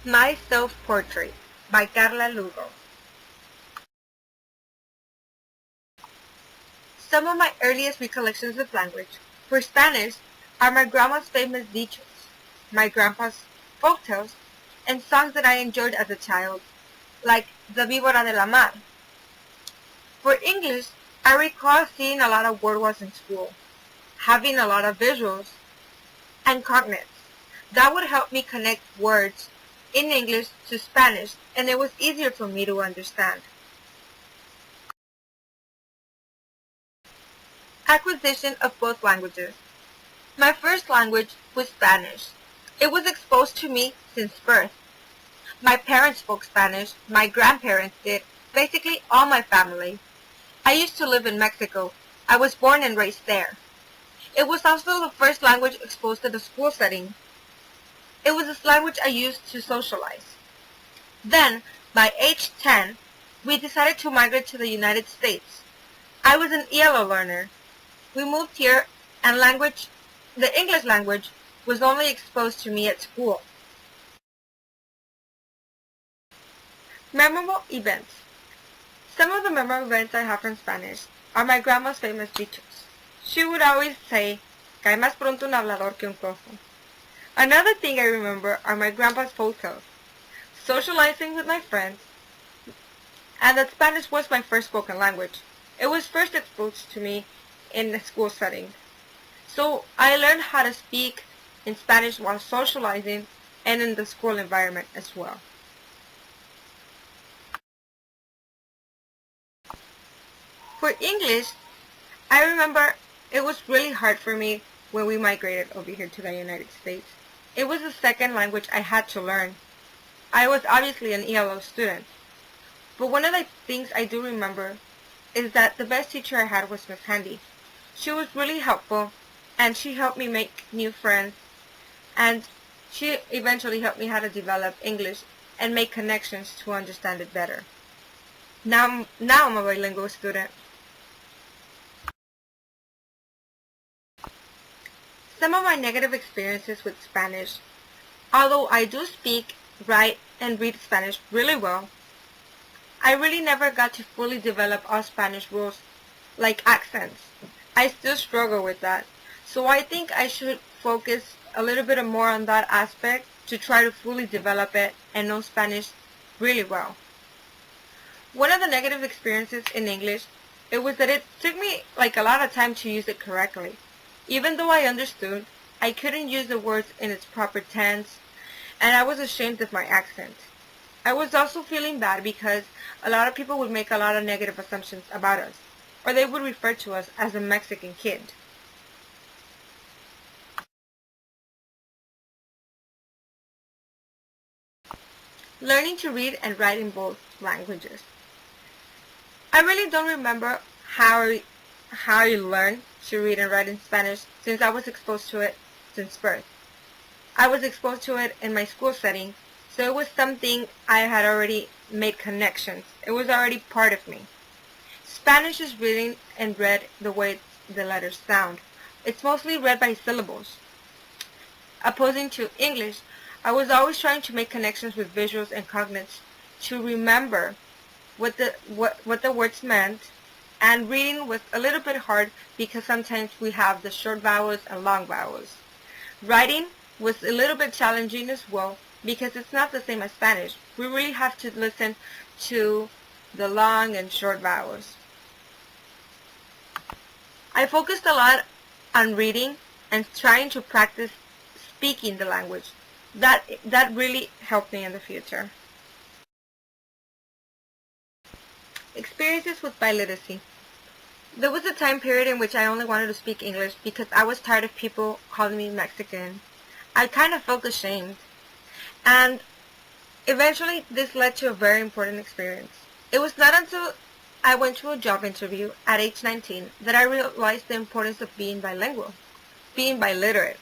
My Self-Portrait by Carla Lugo. Some of my earliest recollections of language for Spanish are my grandma's famous dichos, my grandpa's folktales, and songs that I enjoyed as a child, like the Víbora de la Mar. For English, I recall seeing a lot of word walls in school, having a lot of visuals, and cognates. That would help me connect words in English to Spanish, and it was easier for me to understand. Acquisition of both languages. My first language was Spanish. It was exposed to me since birth. My parents spoke Spanish, my grandparents did, basically all my family. I used to live in Mexico. I was born and raised there. It was also the first language exposed to the school setting. It was this language I used to socialize. Then, by age 10, we decided to migrate to the United States. I was an ELO learner. We moved here, and the English language, was only exposed to me at school. Memorable events. Some of the memorable events I have from Spanish are my grandma's famous dichos. She would always say, "Cae más pronto un hablador que un cojo." Another thing I remember are my grandpa's folktales, socializing with my friends, and that Spanish was my first spoken language. It was first exposed to me in the school setting. So I learned how to speak in Spanish while socializing and in the school environment as well. For English, I remember it was really hard for me when we migrated over here to the United States. It was the second language I had to learn. I was obviously an ELO student. But one of the things I do remember is that the best teacher I had was Miss Handy. She was really helpful, and she helped me make new friends, and she eventually helped me how to develop English and make connections to understand it better. Now I'm a bilingual student. Some of my negative experiences with Spanish. Although I do speak, write, and read Spanish really well, I really never got to fully develop all Spanish rules, like accents. I still struggle with that, so I think I should focus a little bit more on that aspect to try to fully develop it and know Spanish really well. One of the negative experiences in English, it was that it took me a lot of time to use it correctly. Even though I understood, I couldn't use the words in its proper tense, and I was ashamed of my accent. I was also feeling bad because a lot of people would make a lot of negative assumptions about us, or they would refer to us as a Mexican kid. Learning to read and write in both languages. I really don't remember how I learned to read and write in Spanish since I was exposed to it since birth. I was exposed to it in my school setting, so it was something I had already made connections. It was already part of me. Spanish is reading and read the way the letters sound. It's mostly read by syllables. Opposing to English, I was always trying to make connections with visuals and cognates to remember what the words meant, and reading was a little bit hard because sometimes we have the short vowels and long vowels. Writing was a little bit challenging as well because it's not the same as Spanish. We really have to listen to the long and short vowels. I focused a lot on reading and trying to practice speaking the language. That really helped me in the future. Experiences with biliteracy. There was a time period in which I only wanted to speak English because I was tired of people calling me Mexican. I kind of felt ashamed. And eventually this led to a very important experience. It was not until I went to a job interview at age 19 that I realized the importance of being bilingual, being biliterate.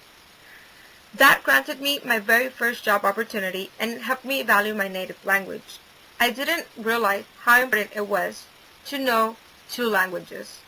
That granted me my very first job opportunity and helped me value my native language. I didn't realize how important it was to know two languages.